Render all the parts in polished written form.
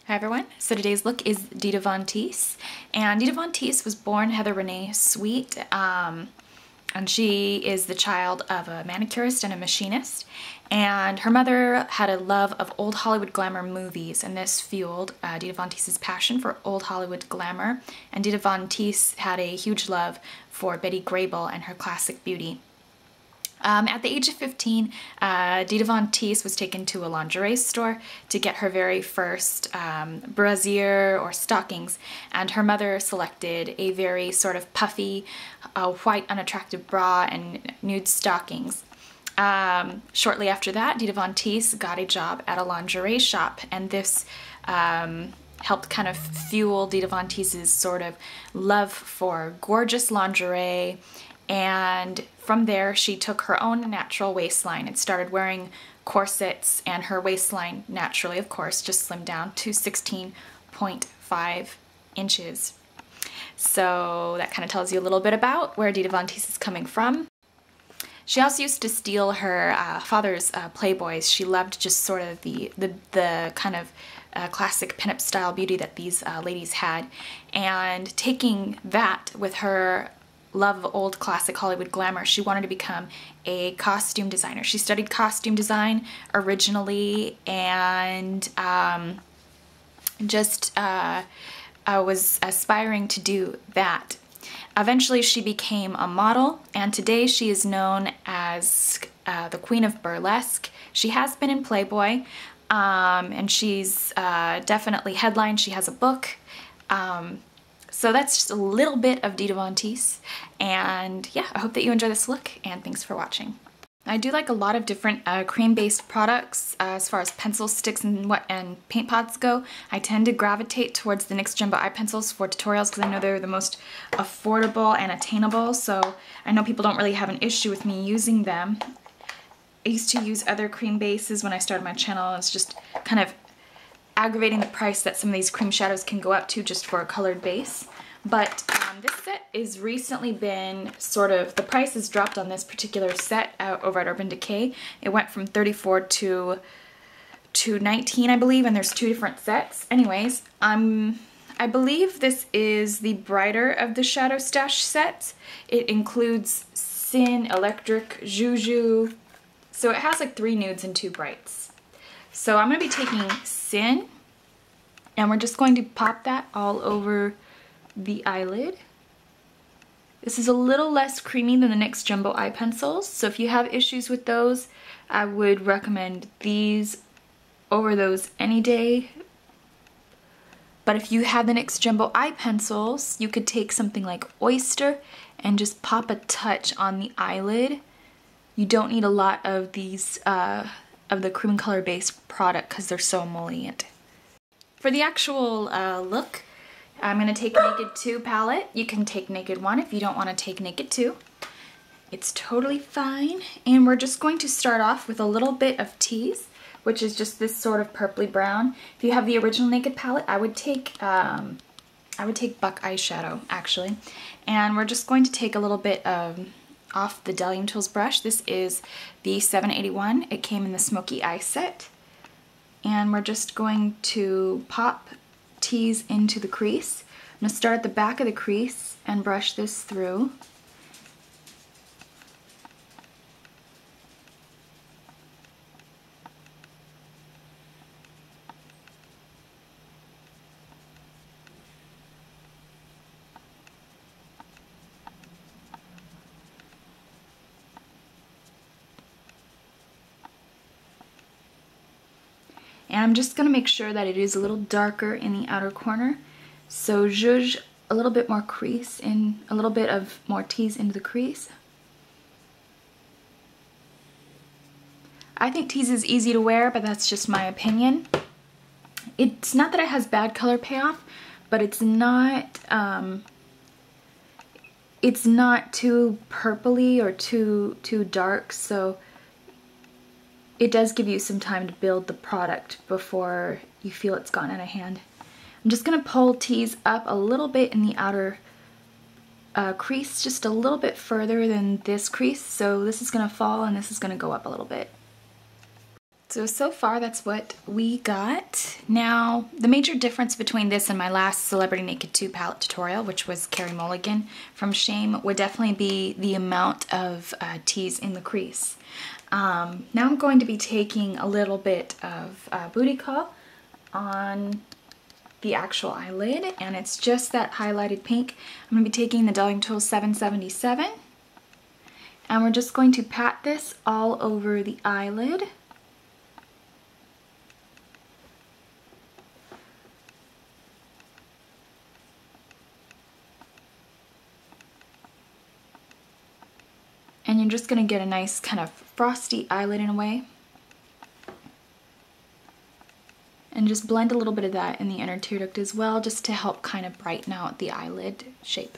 Hi everyone, so today's look is Dita Von Teese, and Dita Von Teese was born Heather Renee Sweet, and she is the child of a manicurist and a machinist, and her mother had a love of old Hollywood glamour movies, and this fueled Dita Von Teese's passion for old Hollywood glamour, and Dita Von Teese had a huge love for Betty Grable and her classic beauty. At the age of 15, Dita Von Teese was taken to a lingerie store to get her very first brassiere or stockings, and her mother selected a very sort of puffy, white unattractive bra and nude stockings. Shortly after that, Dita Von Teese got a job at a lingerie shop, and this helped kind of fuel Dita Von Teese's sort of love for gorgeous lingerie. And from there, she took her own natural waistline and started wearing corsets, and her waistline naturally, of course, just slimmed down to 16.5 inches. So that kind of tells you a little bit about where Dita Von Teese is coming from. She also used to steal her father's Playboys. She loved just sort of the kind of classic pinup style beauty that these ladies had, and taking that with her love of old classic Hollywood glamour, she wanted to become a costume designer. She studied costume design originally, and was aspiring to do that. Eventually she became a model, and today she is known as the Queen of Burlesque. She has been in Playboy, and she's definitely headlined. She has a book. So that's just a little bit of Dita Von Teese, and yeah, I hope that you enjoy this look, and thanks for watching. I do like a lot of different cream-based products as far as pencil sticks and paint pots go. I tend to gravitate towards the NYX Jumbo Eye Pencils for tutorials because I know they're the most affordable and attainable, so I know people don't really have an issue with me using them. I used to use other cream bases when I started my channel. It's just kind of aggravating the price that some of these cream shadows can go up to just for a colored base. But this set is recently been sort of, the price has dropped on this particular set over at Urban Decay. It went from $34 to $19, I believe, and there's two different sets. Anyways, I believe this is the brighter of the Shadow Stash sets. It includes Sin, Electric, Juju, so it has like 3 nudes and 2 brights. So I'm going to be taking Sin, and we're just going to pop that all over the eyelid. This is a little less creamy than the NYX Jumbo Eye Pencils, so if you have issues with those, I would recommend these over those any day. But if you have the NYX Jumbo Eye Pencils, you could take something like Oyster and just pop a touch on the eyelid. You don't need a lot of these of the cream color based product because they're so emollient. For the actual look, I'm going to take Naked 2 palette. You can take Naked 1 if you don't want to take Naked 2. It's totally fine. And we're just going to start off with a little bit of Tease, which is just this sort of purpley brown. If you have the original Naked palette, I would take Buck eyeshadow actually. And we're just going to take a little bit of off the Delling Tools brush. This is the 781. It came in the Smoky Eye set. And we're just going to pop Tease into the crease. I'm going to start at the back of the crease and brush this through. And I'm just going to make sure that it is a little darker in the outer corner. So zhuzh a little bit more crease and a little bit of more Tease into the crease. I think Tease is easy to wear, but that's just my opinion. It's not that it has bad color payoff, but it's not too purpley or too dark, so it does give you some time to build the product before you feel it's gone out of hand. I'm just going to pull Tease up a little bit in the outer crease, just a little bit further than this crease, so this is going to fall and this is going to go up a little bit. So far that's what we got. Now, the major difference between this and my last Celebrity Naked 2 palette tutorial, which was Carey Mulligan from Shame, would definitely be the amount of tease in the crease. Now I'm going to be taking a little bit of Booty Call on the actual eyelid, and it's just that highlighted pink. I'm going to be taking the Dialing Tool 777, and we're just going to pat this all over the eyelid. And you're just going to get a nice kind of frosty eyelid in a way. And just blend a little bit of that in the inner tear duct as well, just to help kind of brighten out the eyelid shape.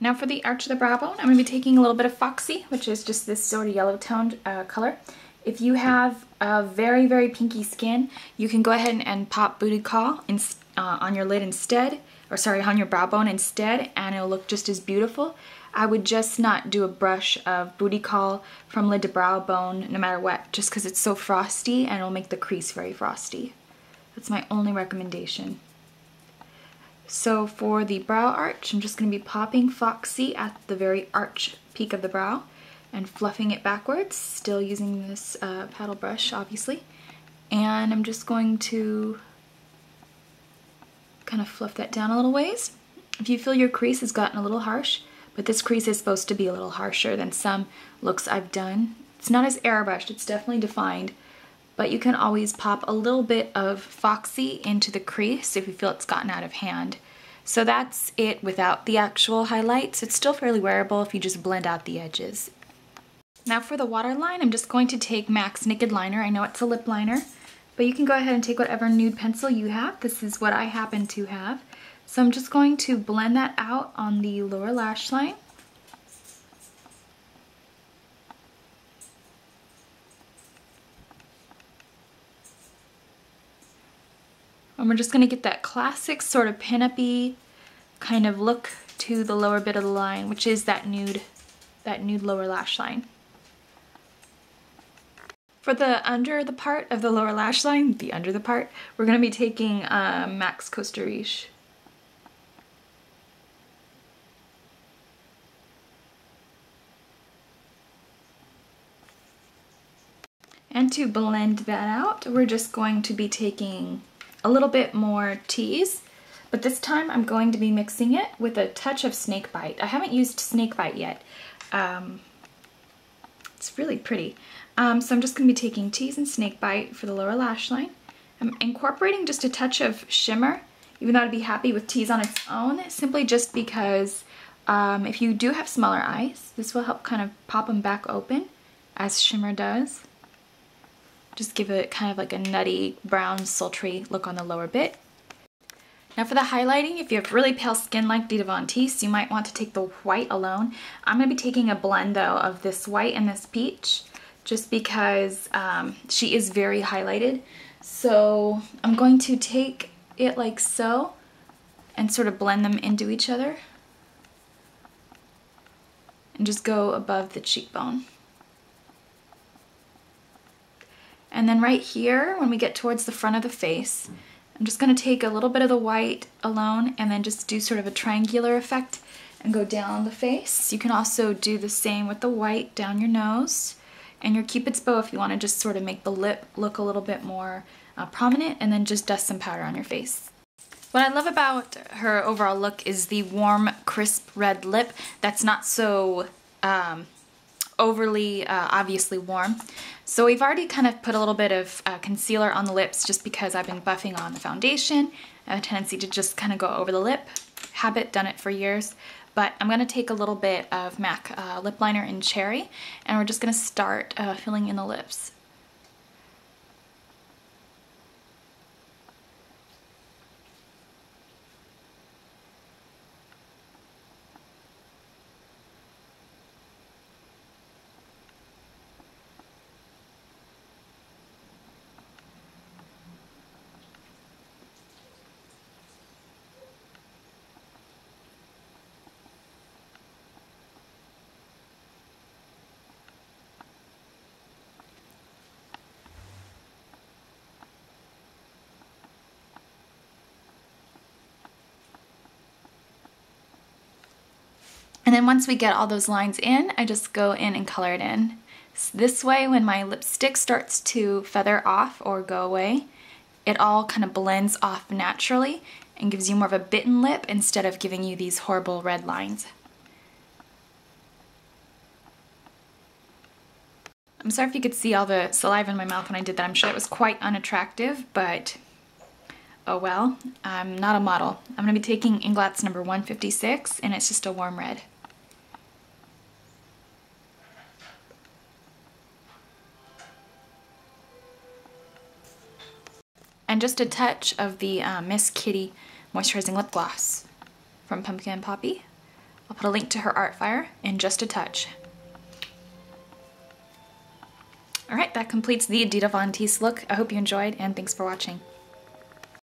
Now for the arch of the brow bone, I'm going to be taking a little bit of Foxy, which is just this sort of yellow toned color. If you have a very, very pinky skin, you can go ahead and pop Booty Call on your lid instead, or sorry, on your brow bone instead, and it'll look just as beautiful. I would just not do a brush of Booty Call from lid to brow bone no matter what, just because it's so frosty and it'll make the crease very frosty. That's my only recommendation. So for the brow arch, I'm just going to be popping Foxy at the very arch peak of the brow and fluffing it backwards, still using this paddle brush obviously. And I'm just going to kind of fluff that down a little ways. If you feel your crease has gotten a little harsh, but this crease is supposed to be a little harsher than some looks I've done. It's not as airbrushed, it's definitely defined, but you can always pop a little bit of Foxy into the crease if you feel it's gotten out of hand. So that's it without the actual highlights. It's still fairly wearable if you just blend out the edges. Now for the waterline, I'm just going to take MAC's Naked Liner. I know it's a lip liner, but you can go ahead and take whatever nude pencil you have. This is what I happen to have. So I'm just going to blend that out on the lower lash line. And we're just going to get that classic sort of pin-up-y kind of look to the lower bit of the line, which is that nude lower lash line. For the under the part of the lower lash line, we're going to be taking MAC's Costa Riche. And to blend that out, we're just going to be taking a little bit more Tease, but this time I'm going to be mixing it with a touch of Snakebite. I haven't used Snakebite yet. It's really pretty. So I'm just going to be taking Tease and Snakebite for the lower lash line. I'm incorporating just a touch of shimmer, even though I'd be happy with Tease on its own, simply just because if you do have smaller eyes, this will help kind of pop them back open, as shimmer does. Just give it kind of like a nutty, brown, sultry look on the lower bit. Now for the highlighting, if you have really pale skin like Dita Von Teese, you might want to take the white alone. I'm going to be taking a blend though of this white and this peach, just because she is very highlighted. So I'm going to take it like so and sort of blend them into each other. And just go above the cheekbone. And then right here, when we get towards the front of the face, I'm just going to take a little bit of the white alone and then just do sort of a triangular effect and go down the face. You can also do the same with the white down your nose and your Cupid's bow if you want to just sort of make the lip look a little bit more prominent, and then just dust some powder on your face. What I love about her overall look is the warm, crisp red lip that's not so overly obviously warm. So we've already kind of put a little bit of concealer on the lips just because I've been buffing on the foundation. I have a tendency to just kind of go over the lip. Habit, done it for years. But I'm going to take a little bit of MAC lip liner in Cherry, and we're just going to start filling in the lips. And then once we get all those lines in, I just go in and color it in. So this way, when my lipstick starts to feather off or go away, it all kind of blends off naturally and gives you more of a bitten lip instead of giving you these horrible red lines. I'm sorry if you could see all the saliva in my mouth when I did that. I'm sure it was quite unattractive, but oh well. I'm not a model. I'm going to be taking Inglot's number 156, and it's just a warm red. And just a touch of the Miss Kitty Moisturizing Lip Gloss from Pumpkin & Poppy. I'll put a link to her art fire in just a touch. Alright, that completes the Dita Von Teese look. I hope you enjoyed, and thanks for watching.